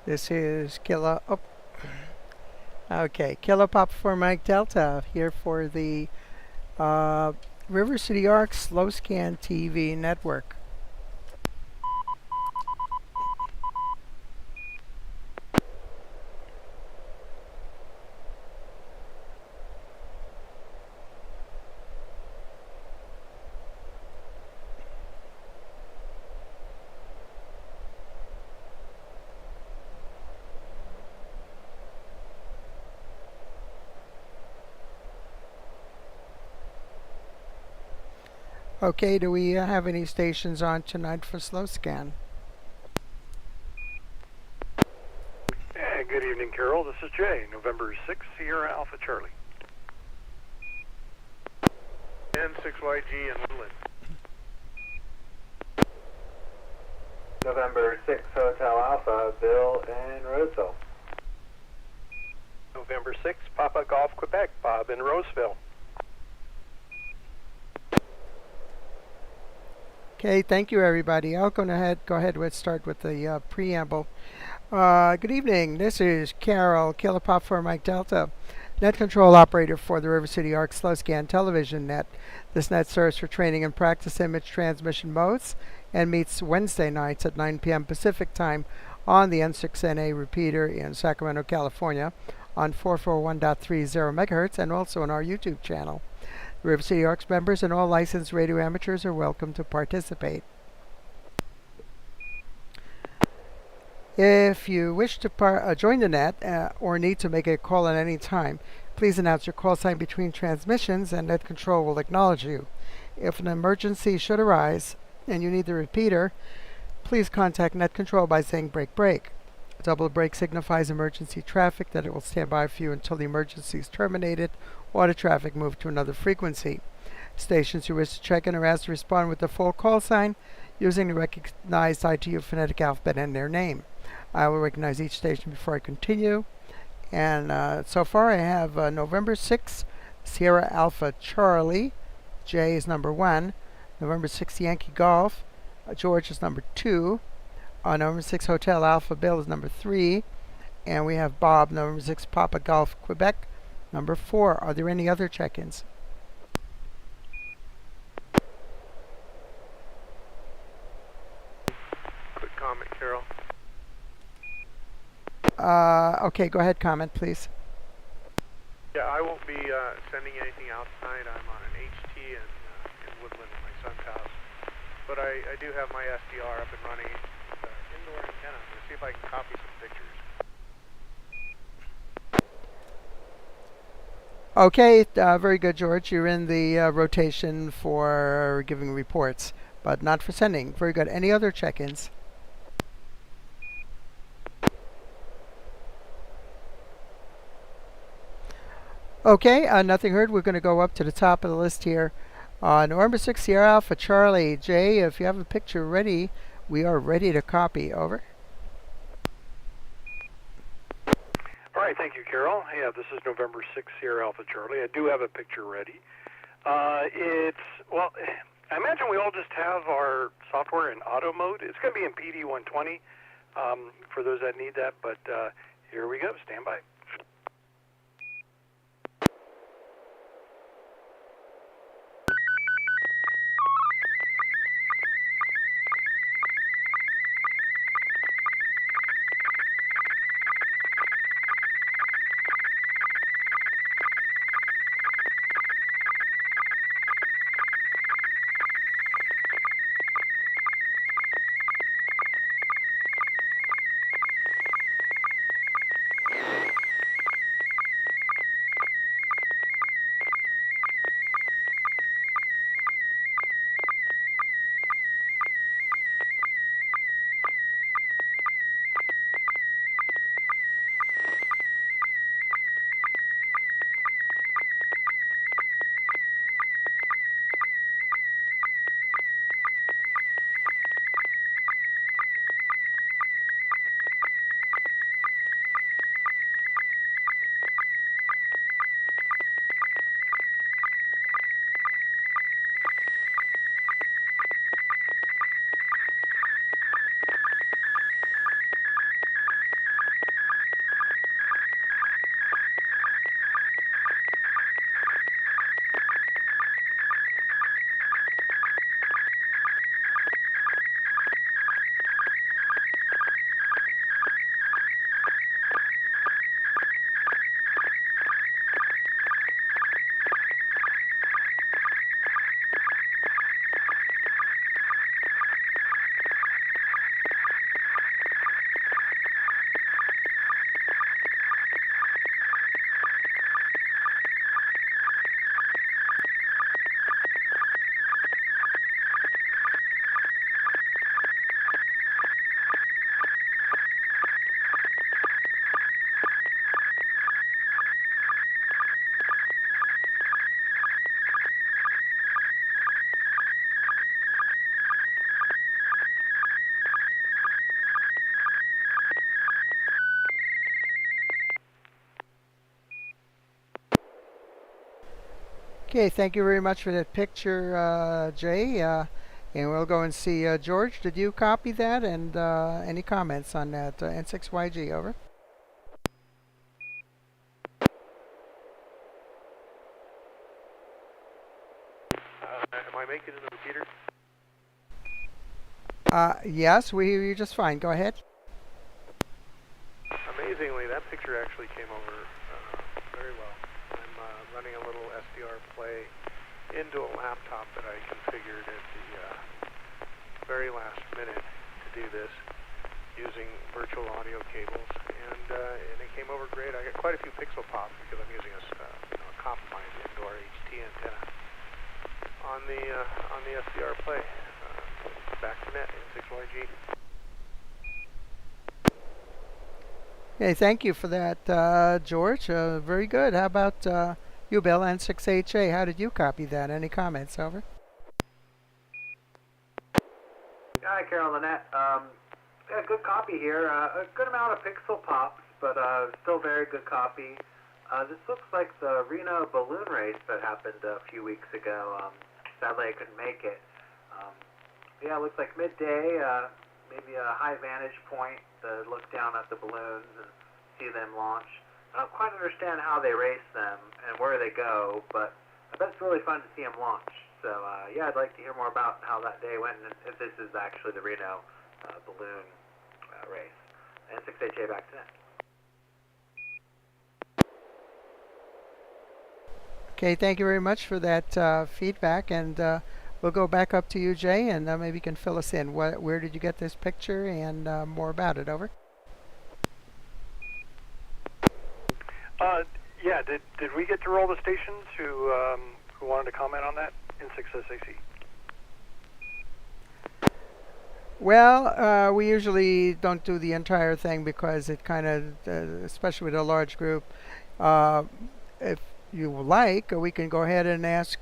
This is Kilo. Oh, okay, Kilo Papa for Mike Delta here for the uh, River City Arc Slow Scan TV network. Okay, do we have any stations on tonight for slow scan? Yeah, good evening, Carol. This is Jay, November 6th, Sierra Alpha Charlie. N6YG in Woodland. November 6 Hotel Alpha, Bill in Roseville. November 6th, Papa Golf Quebec, Bob in Roseville. Okay, thank you everybody. I'll go ahead and start with the preamble. Good evening. This is Carol, Kilo Pop for Mike Delta, net control operator for the River City Arc Slow Scan Television Net. This net serves for training and practice image transmission modes and meets Wednesday nights at 9 p.m. Pacific Time on the N6NA repeater in Sacramento, California on 441.30 megahertz and also on our YouTube channel. River City Arcs members and all licensed radio amateurs are welcome to participate. If you wish to join the net or need to make a call at any time, please announce your call sign between transmissions and net control will acknowledge you. If an emergency should arise and you need the repeater, please contact net control by saying break break. A double break signifies emergency traffic that it will stand by for you until the emergency is terminated or the traffic moved to another frequency. Stations who wish to check in are asked to respond with the full call sign using the recognized ITU phonetic alphabet and their name. I will recognize each station before I continue. And so far I have November 6, Sierra Alpha Charlie. J is number 1. November 6 Yankee Golf. George is number 2. November 6 Hotel Alpha Bill is number 3. And we have Bob, November 6 Papa Golf Quebec, number 4. Are there any other check-ins? Quick comment, Carol. Okay, go ahead, comment, please. Yeah, I won't be sending anything out tonight. I'm on an HT in Woodland at my son's house. But I do have my SDR up and running. Indoor antenna. I'm going to see if I can copy some pictures. Okay, very good, George. You're in the rotation for giving reports, but not for sending. Very good. Any other check-ins? Okay, nothing heard. We're going to go up to the top of the list here. November 6 Sierra Alpha Charlie. Jay, if you have a picture ready, we are ready to copy. Over. All right, thank you, Carol. Yeah, this is November 6 Sierra Alpha Charlie. I do have a picture ready. Well, I imagine we all just have our software in auto mode. It's going to be in PD 120 for those that need that, but here we go. Stand by. Okay, thank you very much for that picture, Jay. And we'll go and see George. Did you copy that? And any comments on that? N6YG, over. Am I making it in the repeater? Yes, we hear you just fine. Go ahead. Amazingly, that picture actually came over very well. I'm running a little SDR play into a laptop that I configured at the very last minute to do this using virtual audio cables, and it came over great. I got quite a few pixel pops because I'm using a compromised indoor HT antenna on the SDR play. Back to net N6YG. Okay, thank you for that, George. Very good. How about you, Bill, N6HA? How did you copy that? Any comments? Over. Hi, Carol and Net. Yeah, good copy here. A good amount of pixel pops, but still very good copy. This looks like the Reno balloon race that happened a few weeks ago. Sadly, I couldn't make it. Yeah, it looks like midday, maybe a high vantage point to look down at the balloons and see them launch. I don't quite understand how they race them and where they go, but I bet it's really fun to see them launch. So, yeah, I'd like to hear more about how that day went and if this is actually the Reno balloon race. N6HA, back to net. Okay, thank you very much for that feedback, and we'll go back up to you, Jay, and maybe you can fill us in. Where did you get this picture and more about it? Over. Yeah, did we get through all the stations who wanted to comment on that in 6SAC? Well, we usually don't do the entire thing because it kind of, especially with a large group, if you like, we can go ahead and ask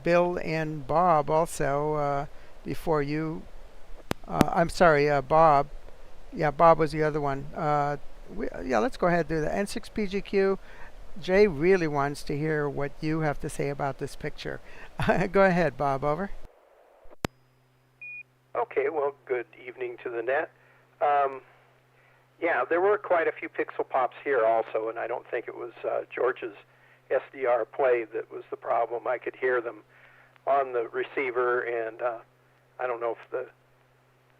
Bill and Bob also before you. I'm sorry, Bob. Yeah, Bob was the other one. Yeah, let's go ahead and do that. N6PGQ. Jay really wants to hear what you have to say about this picture. Go ahead, Bob. Over. Okay, well, good evening to the net. Yeah, there were quite a few pixel pops here also, and I don't think it was George's SDR play that was the problem. I could hear them on the receiver, and I don't know if the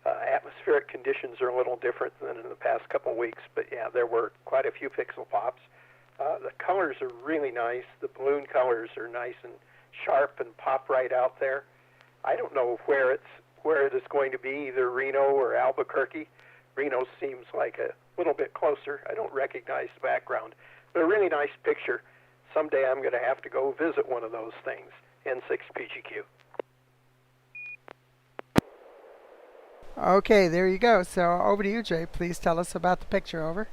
atmospheric conditions are a little different than in the past couple weeks, but yeah, there were quite a few pixel pops. The colors are really nice. The balloon colors are nice and sharp and pop right out there. I don't know where it is going to be, either Reno or Albuquerque. Reno seems like a little bit closer. I don't recognize the background, but a really nice picture. Someday I'm going to have to go visit one of those things. N6PGQ. Okay, there you go. So over to you, Jay. Please tell us about the picture. Over.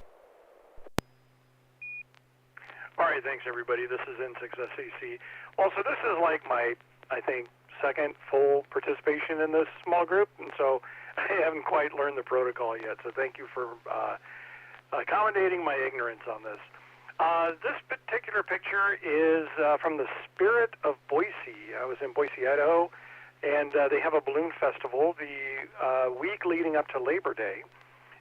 All right, thanks everybody. This is N6SAC. Also, this is like my, I think, second full participation in this small group, and so I haven't quite learned the protocol yet. So thank you for accommodating my ignorance on this. This particular picture is from the Spirit of Boise. I was in Boise, Idaho, and they have a balloon festival the week leading up to Labor Day,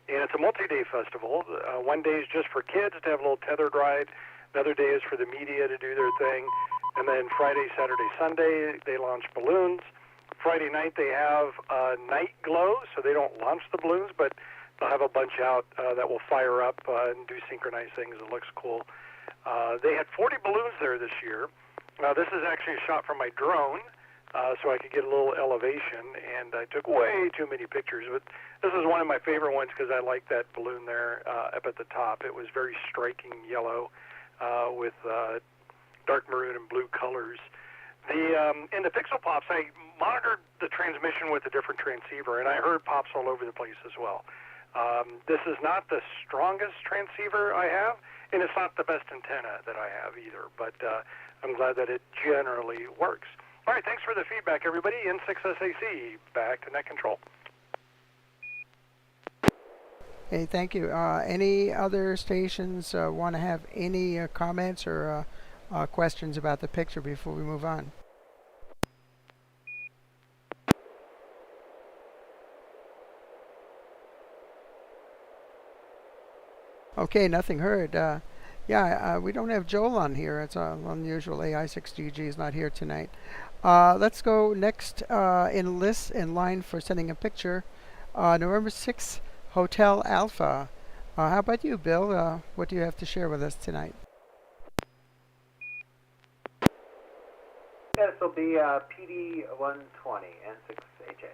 and it's a multi-day festival. One day is just for kids to have a little tethered ride. Another day is for the media to do their thing. And then Friday, Saturday, Sunday, they launch balloons. Friday night, they have night glow, so they don't launch the balloons, but they'll have a bunch out that will fire up and do synchronized things. It looks cool. They had 40 balloons there this year. This is actually a shot from my drone, so I could get a little elevation, and I took way too many pictures. But this is one of my favorite ones because I like that balloon there up at the top. It was very striking yellow with dark maroon and blue colors. In the pixel pops, I monitored the transmission with a different transceiver, and I heard pops all over the place as well. This is not the strongest transceiver I have, and it's not the best antenna that I have either, but I'm glad that it generally works. All right, thanks for the feedback, everybody. N6SAC, back to net control. Hey, thank you. Any other stations want to have any comments or questions about the picture before we move on? Okay, nothing heard. Yeah, we don't have Joel on here. It's unusual. AI6GG is not here tonight. Let's go next in line for sending a picture. November 6th, Hotel Alpha. How about you, Bill? What do you have to share with us tonight? Yeah, this will be PD 120 N6HA.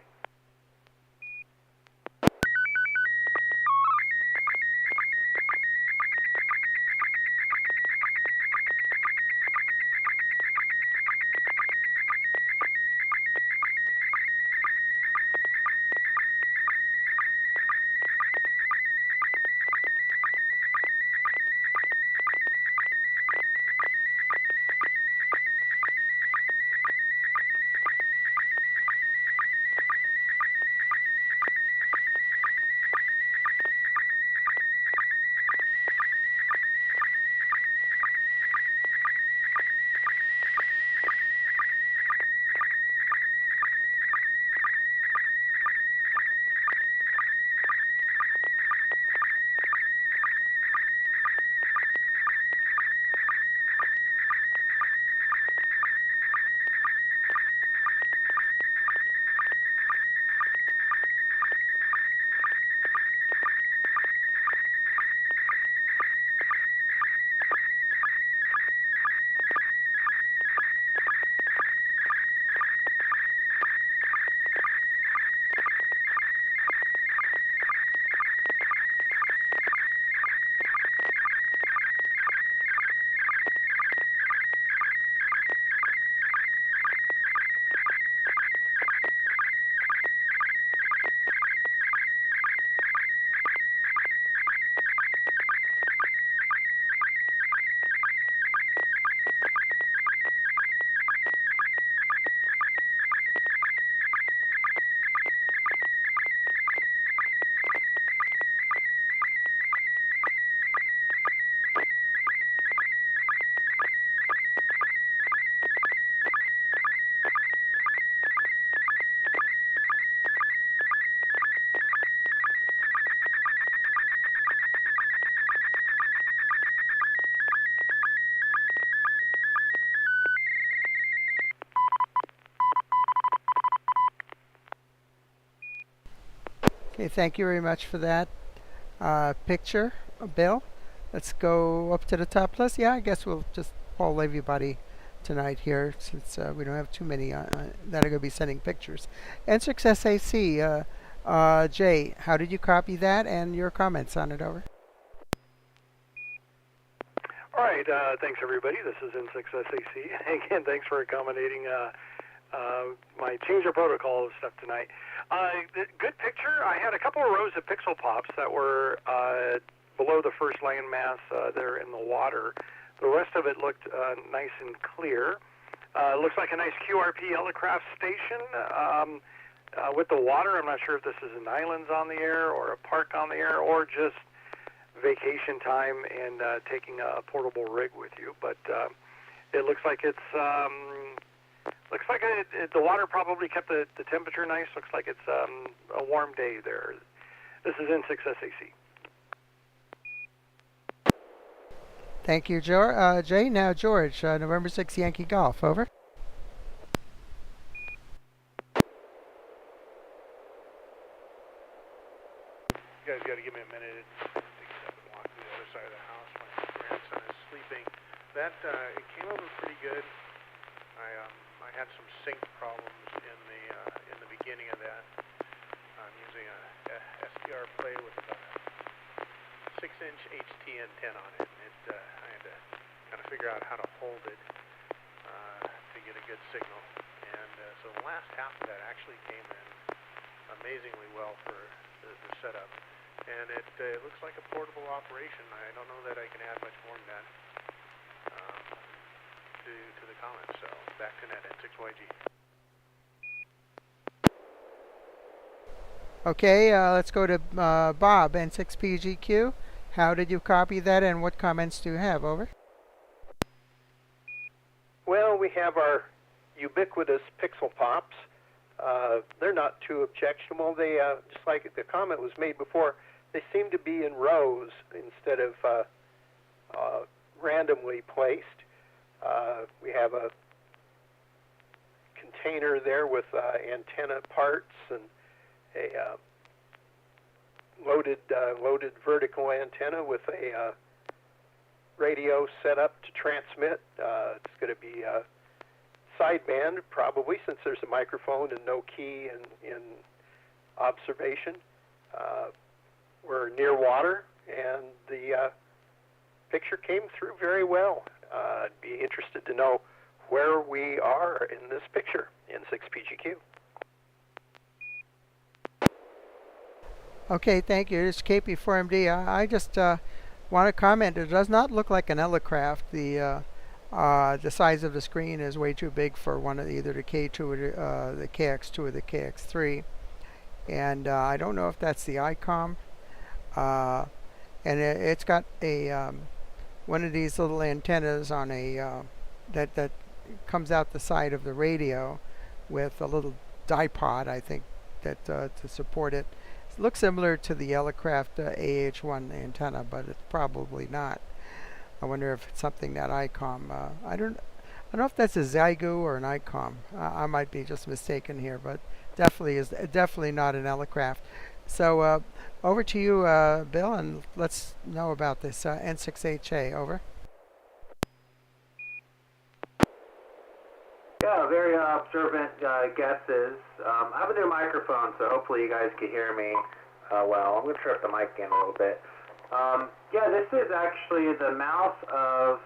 Okay, thank you very much for that picture, Bill. Let's go up to the top list. Yeah, I guess we'll just poll everybody tonight here since we don't have too many that are going to be sending pictures. N6SAC, Jay, how did you copy that and your comments on it? Over. All right, thanks everybody. This is N6SAC. Again, thanks for accommodating my change of protocol stuff tonight. Good picture. I had a couple of rows of pixel pops that were below the first landmass there in the water. The rest of it looked nice and clear. Looks like a nice QRP helicraft station with the water. I'm not sure if this is an islands on the air or a park on the air or just vacation time and taking a portable rig with you. But it looks like it's the water probably kept the temperature nice. Looks like it's a warm day there. This is N6SAC. Thank you, Jay. Now, George, November 6th Yankee Golf. Over. You guys got to give me a minute. It takes up and walk to the other side of the house. My grandson is sleeping. That it came over pretty good. I had some sync problems in the beginning of that. I'm using a SDR play with a 6-inch HT antenna on it. I had to kind of figure out how to hold it to get a good signal. And so the last half of that actually came in amazingly well for the setup. And it looks like a portable operation. I don't know that I can add much more than that to the comments. So back to net N6YG. Okay, let's go to Bob, N6PGQ. How did you copy that and what comments do you have? Over. we have our ubiquitous pixel pops. They're not too objectionable. They, just like the comment was made before, they seem to be in rows instead of randomly placed. We have a container there with antenna parts and a loaded vertical antenna with a radio set up to transmit. It's going to be sideband probably, since there's a microphone and no key in observation. We're near water, and the picture came through very well. I'd be interested to know where we are in this picture, N6PGQ. Okay, thank you. It's KP4MD. I just want to comment. It does not look like an Elecraft. The size of the screen is way too big for one of either the K2 or the KX2 or the KX3. And I don't know if that's the ICOM. And it's got a one of these little antennas on a that comes out the side of the radio with a little dipod, I think, that to support it. It looks similar to the Elecraft AH1 antenna, but it's probably not. I wonder if it's something that ICOM. I don't know if that's a Zygu or an ICOM. I might be just mistaken here, but definitely not an Elecraft. So over to you, Bill, and let's know about this N6HA. Over. Yeah, very observant guesses. I have a new microphone, so hopefully you guys can hear me well. I'm going to turn up the mic again a little bit. Yeah, this is actually the mouth of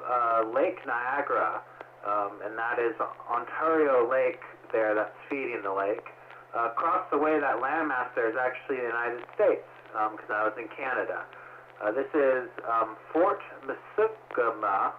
Lake Niagara, and that is Ontario Lake there that's feeding the lake. Across the way, that landmass there is actually the United States, because I was in Canada. This is Fort Mississauga.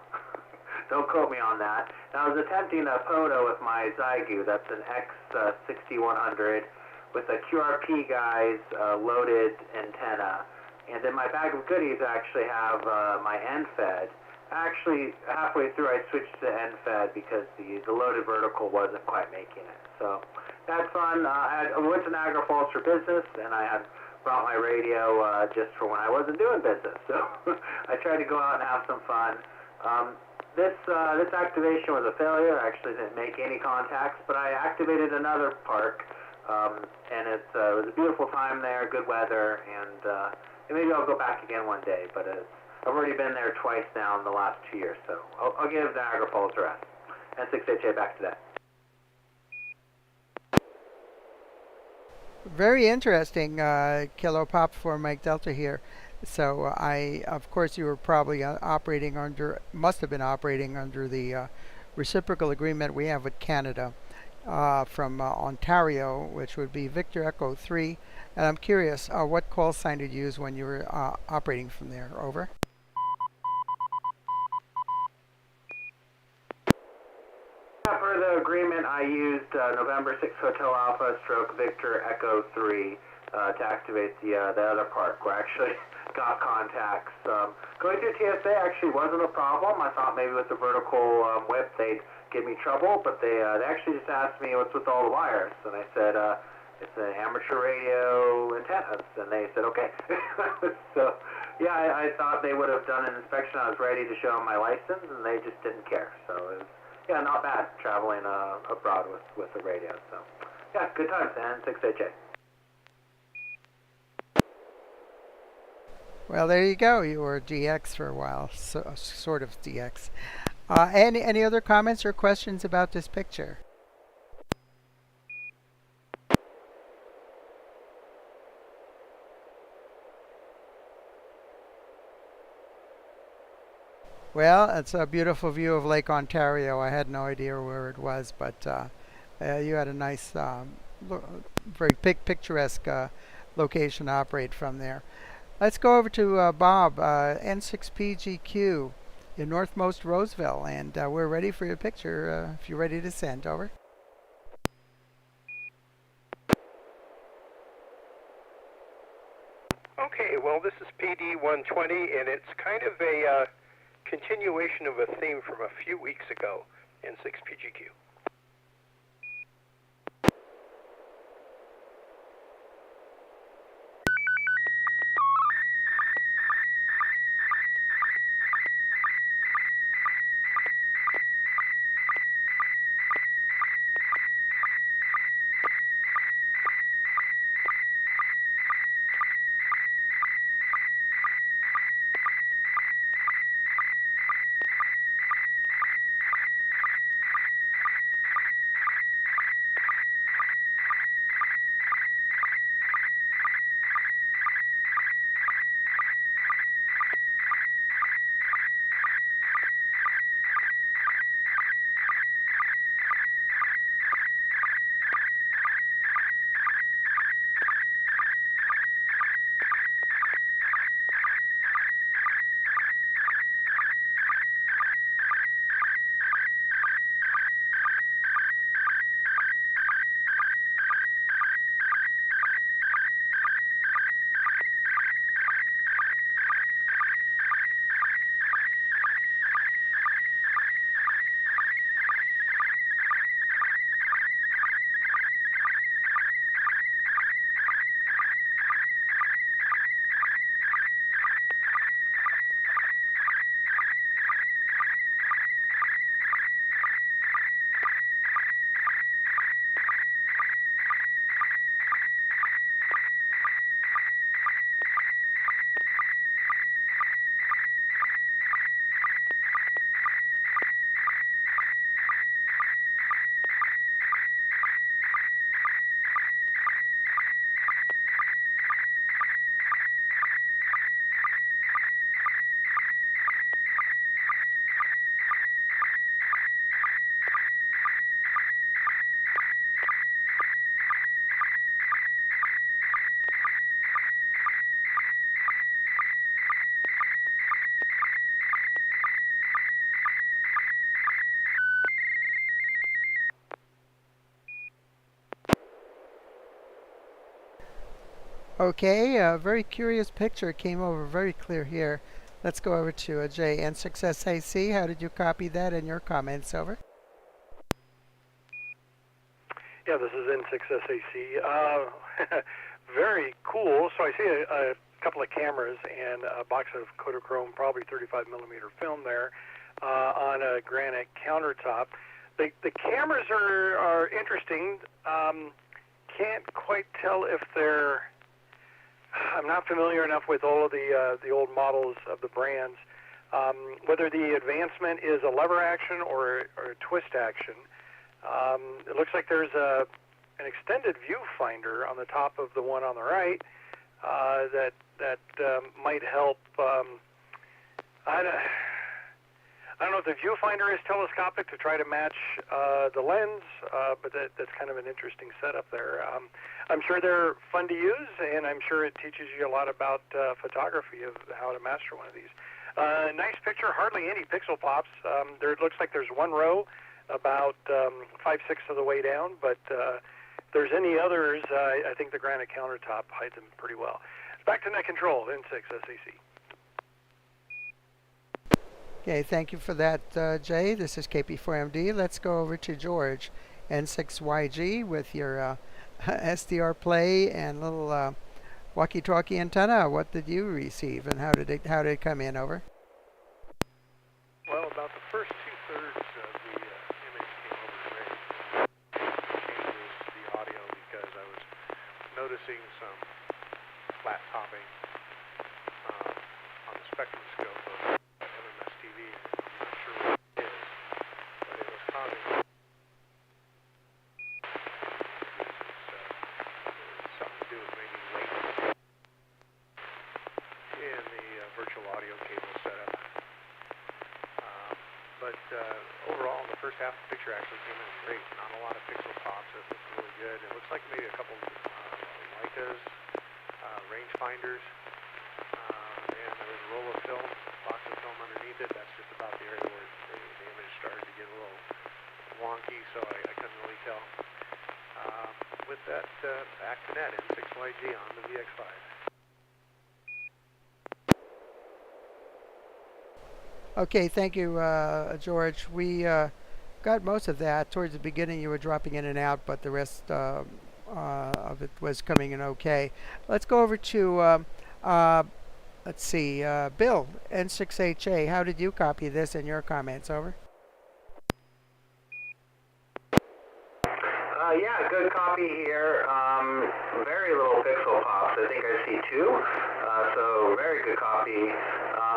Don't quote me on that. And I was attempting a photo with my Zygu. That's an X6100 with a QRP guy's loaded antenna. And in my bag of goodies, I actually have my NFED. Actually, halfway through, I switched to NFED because the loaded vertical wasn't quite making it. So that's fun. I went to Niagara Falls for business, and I had brought my radio just for when I wasn't doing business. So I tried to go out and have some fun. This activation was a failure. I actually didn't make any contacts, but I activated another park, and it was a beautiful time there, good weather, and maybe I'll go back again one day, but I've already been there twice now in the last 2 years, so I'll give Niagara Falls a rest. N6HA, back to that. Very interesting, Kilo Pop for Mike Delta here. So of course, you were probably must have been operating under the reciprocal agreement we have with Canada from Ontario, which would be Victor Echo 3. And I'm curious, what call sign did you use when you were operating from there? Over. For the agreement, I used November 6 Hotel Alpha stroke Victor Echo 3 to activate the other park, where I actually got contacts. Going through TSA actually wasn't a problem. I thought maybe with the vertical whip they'd give me trouble, but they actually just asked me what's with all the wires, and I said it's an amateur radio antennas, and they said okay. So yeah, I thought they would have done an inspection. I was ready to show them my license, and they just didn't care. So it was, yeah, not bad traveling abroad with the radio. So yeah, good times, N6HA. Well, there you go. You were DX for a while, so, sort of DX. Any other comments or questions about this picture? Well, it's a beautiful view of Lake Ontario. I had no idea where it was, but you had a nice, very picturesque location to operate from there. Let's go over to Bob, N6PGQ in Northmost Roseville, and we're ready for your picture if you're ready to send. Over. Okay, well, this is PD120, and it's kind of a continuation of a theme from a few weeks ago. N6PGQ. Okay, a very curious picture came over very clear here. Let's go over to Jay, N6SAC. How did you copy that and your comments? Over. Yeah, this is N6SAC. Very cool. So I see a couple of cameras and a box of Kodachrome, probably 35 millimeter film there on a granite countertop. The cameras are interesting. Can't quite tell if they're. I'm not familiar enough with all of the old models of the brands. Whether the advancement is a lever action or a twist action. It looks like there's an extended viewfinder on the top of the one on the right that might help. I don't know if the viewfinder is telescopic to try to match the lens, but that's kind of an interesting setup there. I'm sure they're fun to use, and I'm sure it teaches you a lot about photography of how to master one of these. Nice picture, hardly any pixel pops. There looks like there's one row about 5/6 of the way down, but if there's any others, I think the granite countertop hides them pretty well. Back to net control, N6SAC. Okay, thank you for that, Jay. This is KP4MD. Let's go over to George, N6YG, with your SDR play and little walkie-talkie antenna. What did you receive, and how did it come in? Over. Well, about the first two-thirds of the image came over great. Changes the audio because I was noticing some flat topping on the spectrum scope of MMS TV. I'm not sure what it is, but it was causing something to do with maybe latency in the virtual audio cable setup. But overall, the first half of the picture actually came in great. Not a lot of pixel pops. It looks really good. It looks like maybe a couple Leicas, rangefinders, and there was a roll of film, box of film underneath it. That's just about the area where the image started to get a little wonky, so I couldn't really tell. With that, back to net, N6YG on the VX5. Okay, thank you, George. We got most of that. Towards the beginning, you were dropping in and out, but the rest of it was coming in okay. Let's go over to, let's see, Bill, N6HA. How did you copy this in your comments? Over. Yeah, good copy here. Very little pixel pops. I think I see two. So very good copy.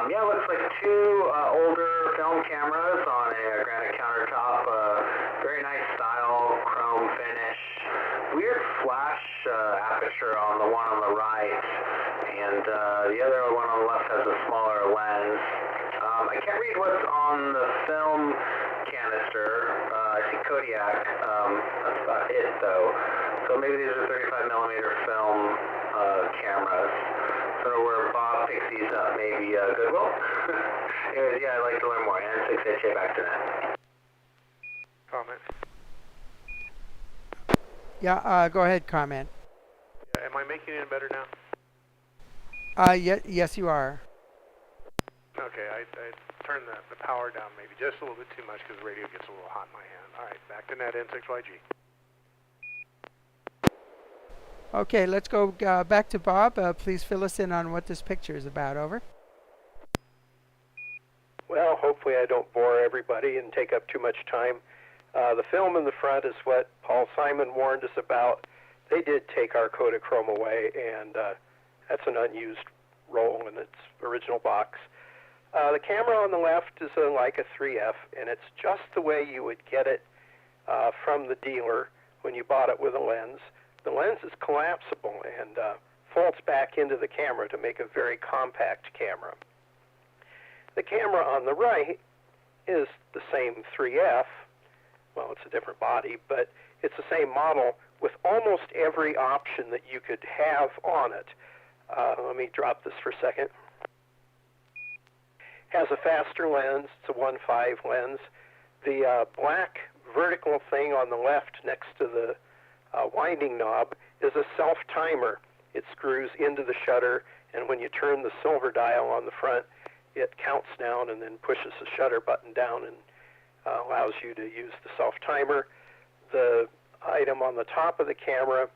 Yeah, looks like two older film cameras on a granite countertop. Very nice style, chrome finish. Weird flash aperture on the one on the right, and the other one on the left has a smaller lens. I can't read what's on the film canister. I see Kodiak. That's about it, though. So maybe these are 35 millimeter film cameras. So where Bob picks these up, maybe Goodwill. Anyways, yeah, I'd like to learn more. N6HA back to net. Comment. Yeah, go ahead, comment. Yeah, am I making it better now? Yes, you are. Okay, I turned the power down maybe just a little bit too much because the radio gets a little hot in my hand. All right, back to net N6YG. Okay, let's go back to Bob. Please fill us in on what this picture is about. Over. Well, hopefully I don't bore everybody and take up too much time. The film in the front is what Paul Simon warned us about. They did take our Kodachrome away, and that's an unused roll in its original box. The camera on the left is a Leica 3F, and it's just the way you would get it from the dealer when you bought it with a lens. The lens is collapsible and folds back into the camera to make a very compact camera. The camera on the right is the same 3F. Well, it's a different body, but it's the same model with almost every option that you could have on it. Let me drop this for a second. Has a faster lens. It's a 1.5 lens. The black vertical thing on the left next to the winding knob is a self-timer. It screws into the shutter, and when you turn the silver dial on the front, it counts down and then pushes the shutter button down and allows you to use the self-timer. The item on the top of the camera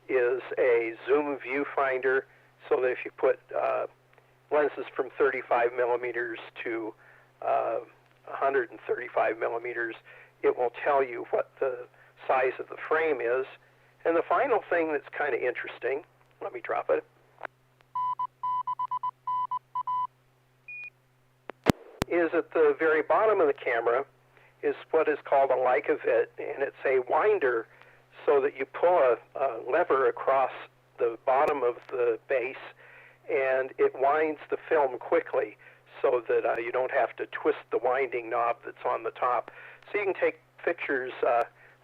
is a zoom viewfinder, so that if you put lenses from 35 millimeters to 135 millimeters, it will tell you what the size of the frame is. And the final thing that's kind of interesting, let me drop it, is at the very bottom of the camera is what is called a Leica Vit, and it's a winder so that you pull a lever across the bottom of the base, and it winds the film quickly so that you don't have to twist the winding knob that's on the top. So you can take pictures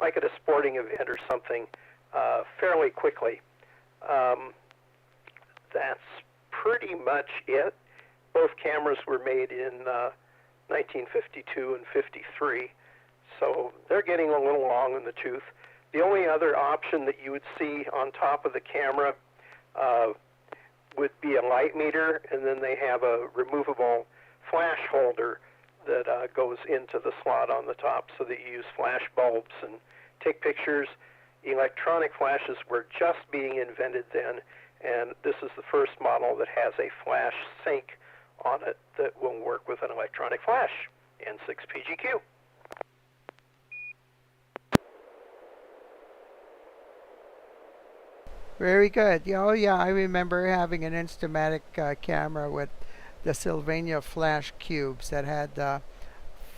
like at a sporting event or something fairly quickly. That's pretty much it. Both cameras were made in 1952 and 53, so they're getting a little long in the tooth. The only other option that you would see on top of the camera would be a light meter, and then they have a removable flash holder that goes into the slot on the top so that you use flash bulbs and take pictures. Electronic flashes were just being invented then, and this is the first model that has a flash sync on it that will work with an electronic flash, N6PGQ. Very good. Yeah, oh yeah, I remember having an Instamatic camera with the Sylvania flash cubes that had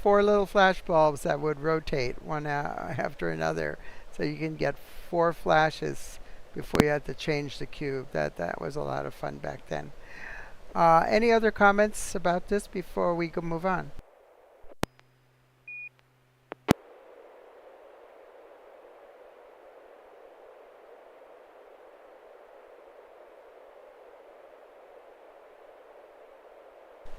4 little flash bulbs that would rotate one after another, so you can get 4 flashes before you had to change the cube. That was a lot of fun back then. Any other comments about this before we can move on?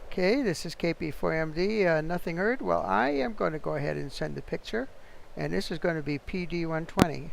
Okay, this is KP4MD. Nothing heard. Well, I am going to go ahead and send the picture, and this is going to be PD120.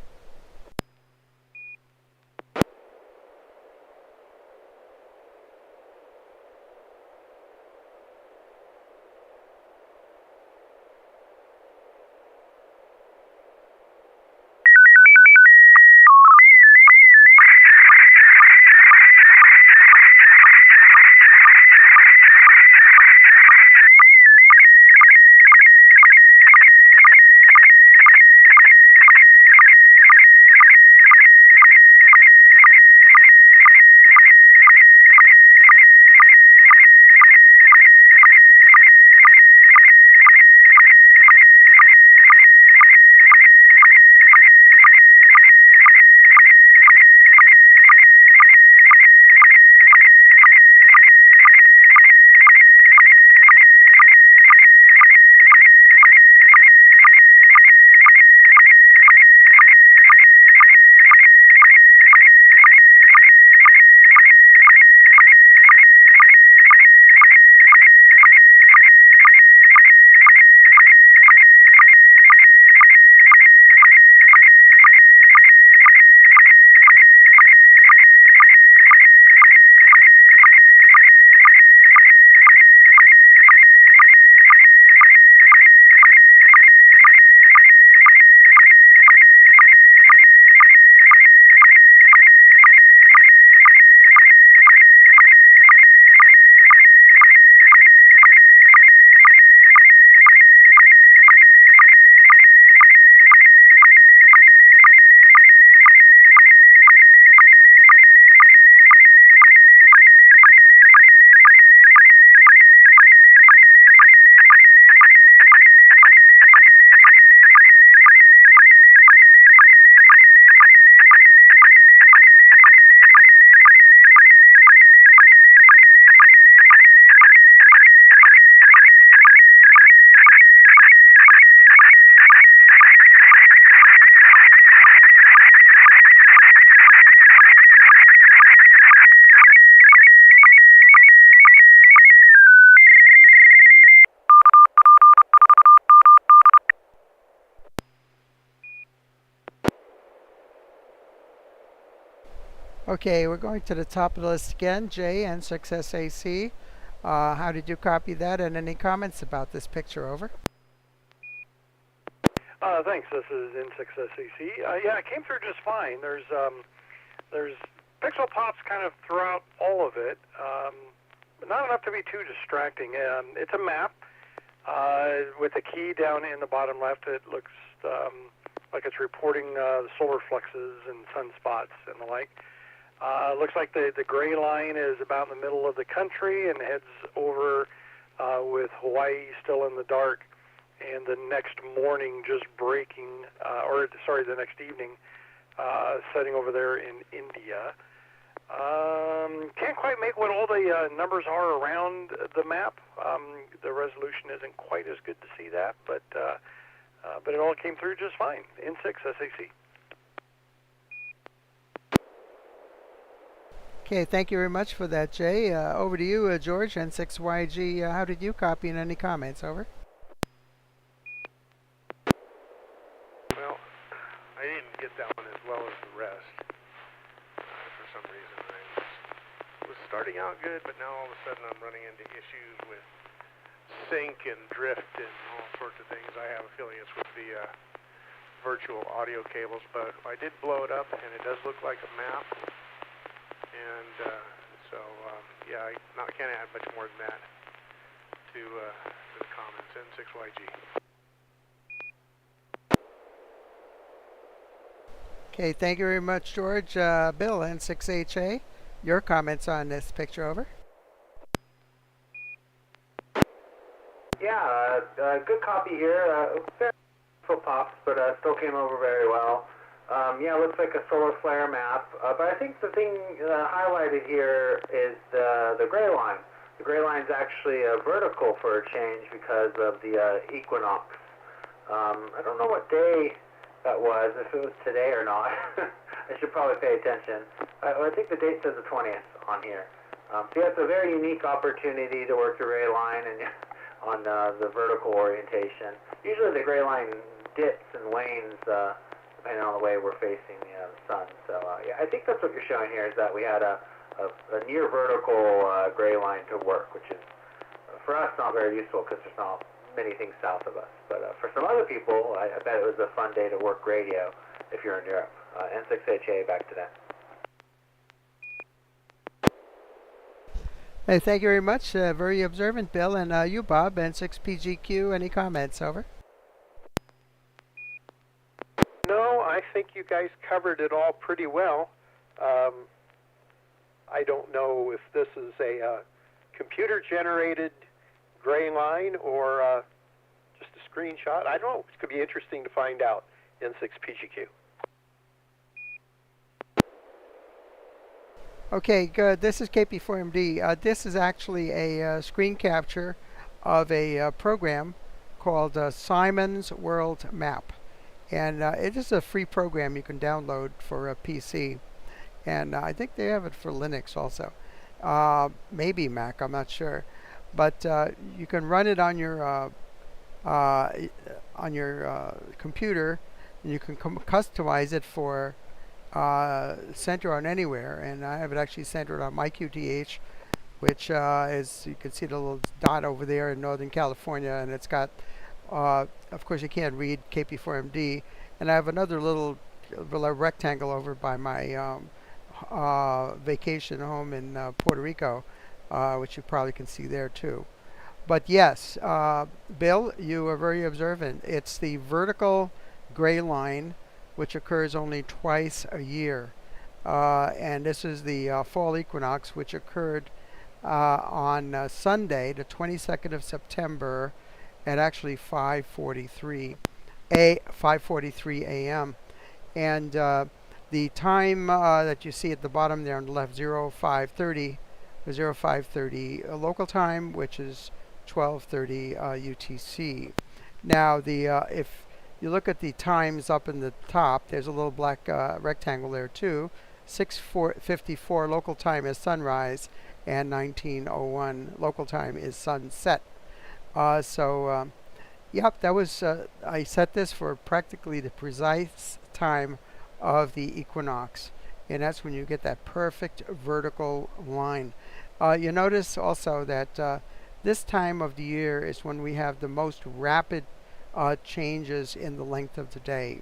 Okay, we're going to the top of the list again. J, N6SAC. How did you copy that, and any comments about this picture? Over. Thanks. This is N6SAC. Yeah, it came through just fine. There's pixel pops kind of throughout all of it, but not enough to be too distracting. It's a map with a key down in the bottom left. It looks like it's reporting the solar fluxes and sunspots and the like. Looks like the gray line is about in the middle of the country and heads over with Hawaii still in the dark, and the next morning just breaking, the next evening, setting over there in India. Can't quite make what all the numbers are around the map. The resolution isn't quite as good to see that, but it all came through just fine. N6SAC. Okay, thank you very much for that, Jay. Over to you, George, N6YG. How did you copy, and any comments? Over. Well, I didn't get that one as well as the rest. For some reason, I was starting out good, but now all of a sudden I'm running into issues with sync and drift and all sorts of things. I have a feeling it's with the virtual audio cables, but I did blow it up, and it does look like a map. And yeah, I can't add much more than that to the comments. N6YG. Okay, thank you very much, George. Bill, N6HA, your comments on this picture? Over. Yeah, good copy here. Very pixel pops, but still came over very well. Yeah, it looks like a solar flare map, but I think the thing highlighted here is the gray line. The gray line is actually vertical for a change because of the equinox. I don't know what day that was, if it was today or not. I should probably pay attention. I think the date says the 20th on here. So yeah, it's a very unique opportunity to work the gray line and on the vertical orientation. Usually the gray line dips and wanes depending on the way we're facing the sun. So yeah, I think that's what you're showing here, is that we had a near vertical gray line to work, which is for us not very useful because there's not many things south of us. But for some other people, I bet it was a fun day to work radio if you're in Europe. N6HA, back to that. Hey, thank you very much. Very observant, Bill. And you, Bob, N6PGQ, any comments? Over. No, I think you guys covered it all pretty well. I don't know if this is a computer-generated gray line or just a screenshot. I don't know. It could be interesting to find out. N6PGQ. Okay, good. This is KP4MD. This is actually a screen capture of a program called Simon's World Map. And it is a free program you can download for a PC. And I think they have it for Linux also. Maybe Mac, I'm not sure. But you can run it on your computer, and you can customize it for center on anywhere. And I have it actually centered on my QTH, which is, you can see the little dot over there in Northern California, and it's got of course you can't read KP4MD, and I have another little rectangle over by my vacation home in Puerto Rico, which you probably can see there too. But yes, Bill, you are very observant. It's the vertical gray line, which occurs only twice a year, and this is the fall equinox, which occurred on Sunday, the 22nd of September, at actually 5:43 a.m. And the time that you see at the bottom there on the left, 0530 local time, which is 12:30 UTC. Now, if you look at the times up in the top, there's a little black rectangle there too. 6:54 local time is sunrise, and 19:01 local time is sunset. Yep, that was, I set this for practically the precise time of the equinox. and that's when you get that perfect vertical line. You notice also that this time of the year is when we have the most rapid changes in the length of the day.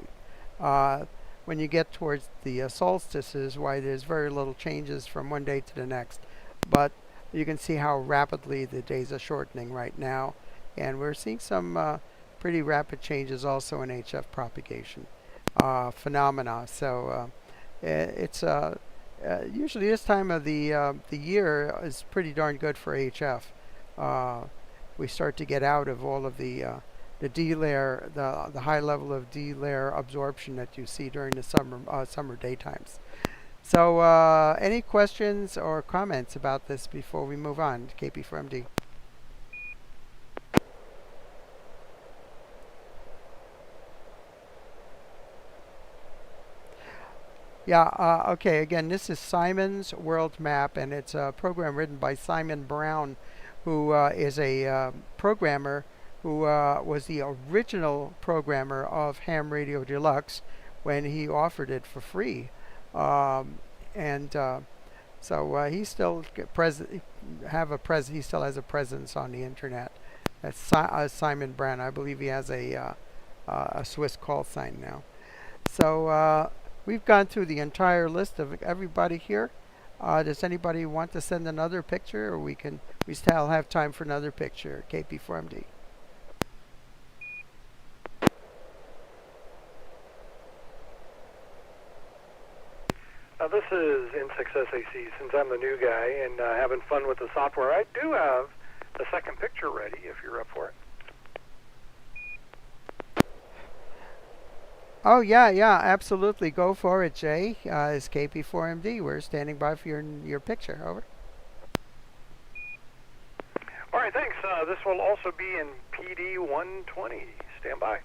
Uh, when you get towards the solstices, why there's very little changes from one day to the next. But you can see how rapidly the days are shortening right now. And we're seeing some pretty rapid changes also in HF propagation phenomena. So it's usually this time of the year is pretty darn good for HF. We start to get out of all of the D layer, the high level of D layer absorption that you see during the summer daytimes. So any questions or comments about this before we move on to KP4MD? Yeah, okay, again, this is Simon's World Map, and it's a program written by Simon Brown, who is a programmer who was the original programmer of Ham Radio Deluxe when he offered it for free. And so he still he still has a presence on the internet. That's Simon Brown. I believe he has a Swiss call sign now. So we've gone through the entire list of everybody here. Does anybody want to send another picture, or we still have time for another picture? KP4MD. This is N6SAC. Since I'm the new guy and having fun with the software, I do have a second picture ready if you're up for it. Oh, yeah, absolutely. Go for it, Jay. It's KP4MD. We're standing by for your picture. Over. All right, thanks. This will also be in PD 120. Stand by.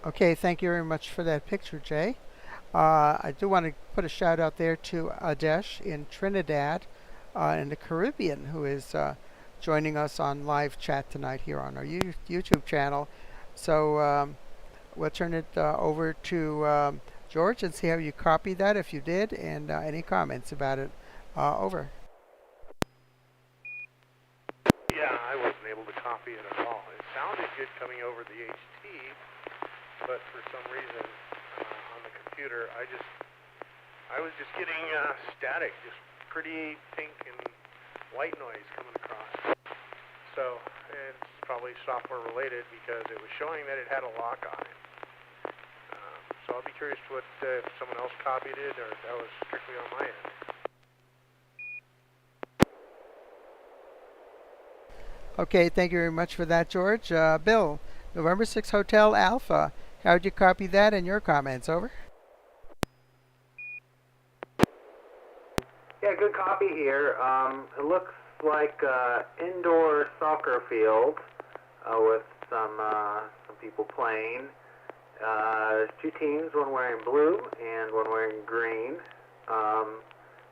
Okay, thank you very much for that picture, Jay. I do want to put a shout out there to Adesh in Trinidad in the Caribbean, who is joining us on live chat tonight here on our YouTube channel. So we'll turn it over to George and see how you copied that, if you did, and any comments about it. Over. Yeah, I wasn't able to copy it at all. It sounded good coming over the HT, but for some reason on the computer, I was just getting static, just pretty pink and white noise coming across. So it's probably software related because it was showing that it had a lock on it. So I'll be curious what if someone else copied it or if that was strictly on my end. Okay, thank you very much for that, George. Bill, November 6 Hotel Alpha. How would you copy that in your comments? Over. Yeah, good copy here. It looks like indoor soccer field with some people playing. There's two teams, one wearing blue and one wearing green.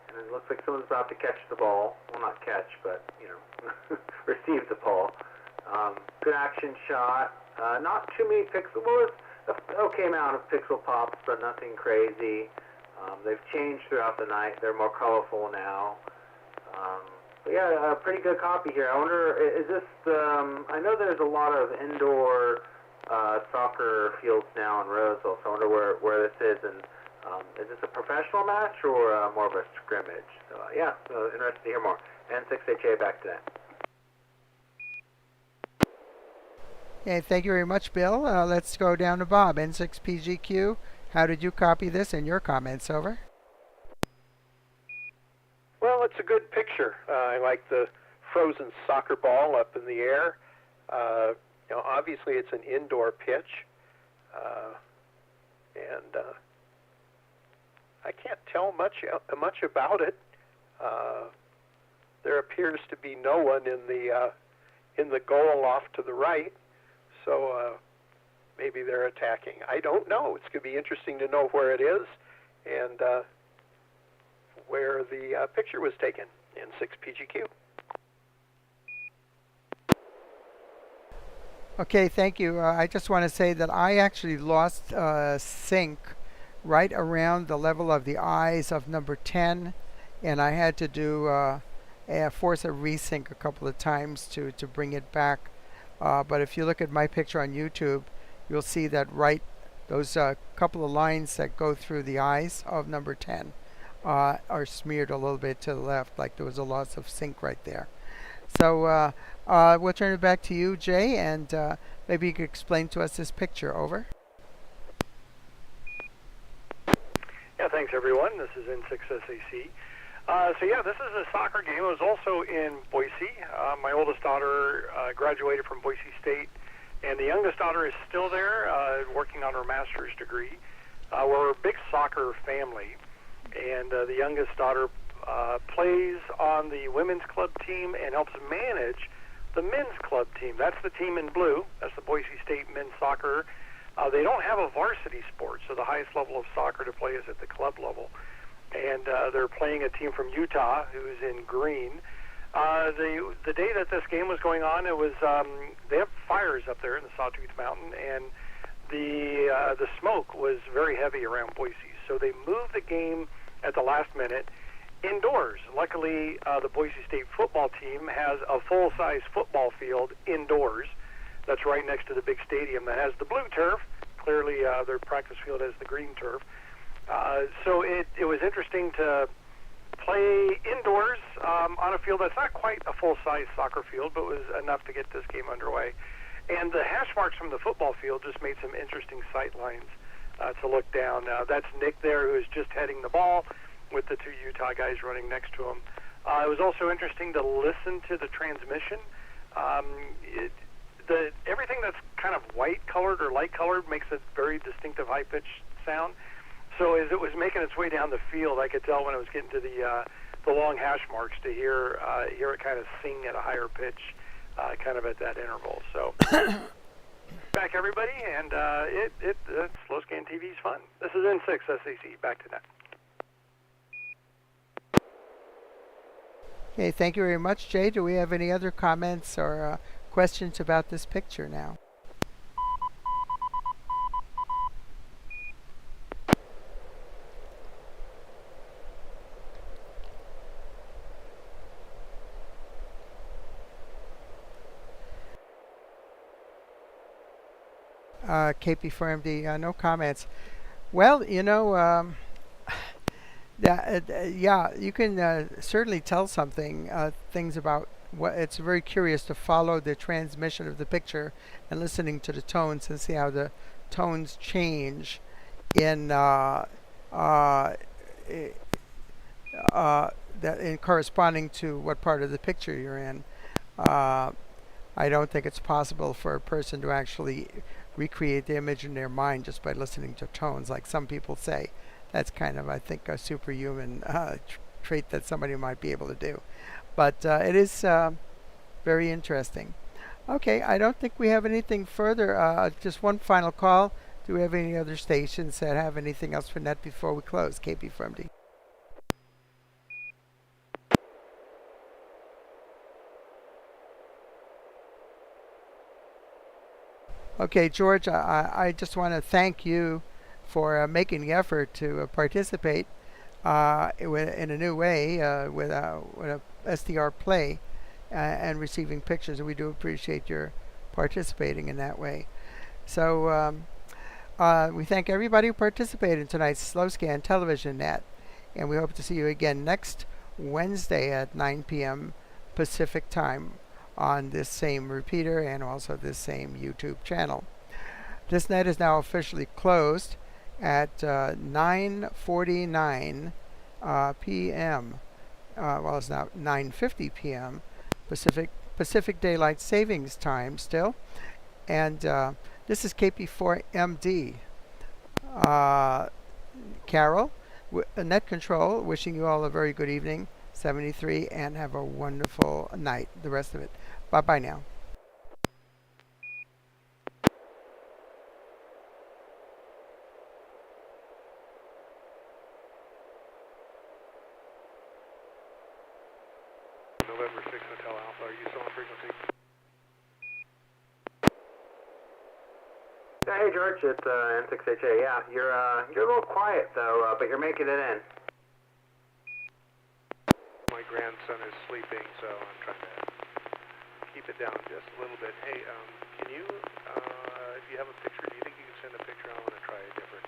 And it looks like someone's about to catch the ball. Well, not catch, but, you know, receive the ball. Good action shot. Not too many pixels. Well, it's an okay amount of pixel pops, but nothing crazy. They've changed throughout the night. They're more colorful now. But yeah, a pretty good copy here. I wonder, is this, I know there's a lot of indoor soccer fields now in Roseville, so I wonder where this is. And is this a professional match or more of a scrimmage? So yeah, so interested to hear more. N6HA, back to that. Okay, thank you very much, Bill. Let's go down to Bob. N6PGQ. How did you copy this in your comments? Over. Well, it's a good picture. I like the frozen soccer ball up in the air. You know, obviously it's an indoor pitch, and I can't tell much about it. There appears to be no one in the goal off to the right, so maybe they're attacking. I don't know. It's going to be interesting to know where it is and where the picture was taken in 6PGQ. Okay, thank you. I just want to say that I actually lost sync right around the level of the eyes of number 10, and I had to do force a resync a couple of times to bring it back. But if you look at my picture on YouTube, you'll see that those couple of lines that go through the eyes of number 10 are smeared a little bit to the left, like there was a loss of sync right there. So we'll turn it back to you, Jay, and maybe you could explain to us this picture. Over. Yeah, thanks everyone. This is N6SAC. So yeah, this is a soccer game. It was also in Boise. My oldest daughter graduated from Boise State, and the youngest daughter is still there, working on her master's degree. We're a big soccer family, and the youngest daughter plays on the women's club team and helps manage the men's club team. That's the team in blue. That's the Boise State men's soccer. They don't have a varsity sport, so the highest level of soccer to play is at the club level. And they're playing a team from Utah who's in green. The day that this game was going on, it was they have fires up there in the Sawtooth Mountain, and the smoke was very heavy around Boise. So they moved the game at the last minute indoors. Luckily, the Boise State football team has a full-size football field indoors that's right next to the big stadium that has the blue turf. Clearly, their practice field has the green turf. So it was interesting to play indoors on a field that's not quite a full-size soccer field, but was enough to get this game underway. And the hash marks from the football field just made some interesting sight lines to look down. That's Nick there, who is just heading the ball with the two Utah guys running next to him. It was also interesting to listen to the transmission. Everything that's kind of white-colored or light-colored makes a very distinctive high-pitched sound. So as it was making its way down the field, I could tell when it was getting to the long hash marks to hear it kind of sing at a higher pitch, kind of at that interval. So back everybody, and slow scan TV is fun. This is N6SAC. Back to that. Okay, thank you very much, Jay. Do we have any other comments or questions about this picture now? KP4MD, no comments. Well, yeah, you can certainly tell something, things about what it's very curious to follow the transmission of the picture and listening to the tones and see how the tones change in uh, i- that in corresponding to what part of the picture you're in. Uh, I don't think it's possible for a person to actually recreate the image in their mind just by listening to tones, like some people say. That's kind of, I think, a superhuman trait that somebody might be able to do. But it is very interesting. Okay, I don't think we have anything further. Just one final call. Do we have any other stations that have anything else for net before we close? KP from D. Okay, George, I just want to thank you for making the effort to participate in a new way with a SDR play and receiving pictures. We do appreciate your participating in that way. So we thank everybody who participated in tonight's Slow Scan Television Net, and we hope to see you again next Wednesday at 9 p.m. Pacific Time on this same repeater and also this same YouTube channel. This net is now officially closed at 9:49 p.m. Well, it's now 9:50 p.m. Pacific Daylight Savings Time still, and this is KP4MD. Carol, Net Control, wishing you all a very good evening, 73, and have a wonderful night, the rest of it. Bye-bye now. November 6 Hotel Alpha, are you still on frequency? Yeah, hey George, it's N6NA. Yeah, you're a little quiet though, but you're making it in. My grandson is sleeping, so I'm trying to keep it down just a little bit. Hey, can you, if you have a picture, do you think you can send a picture? I want to try a different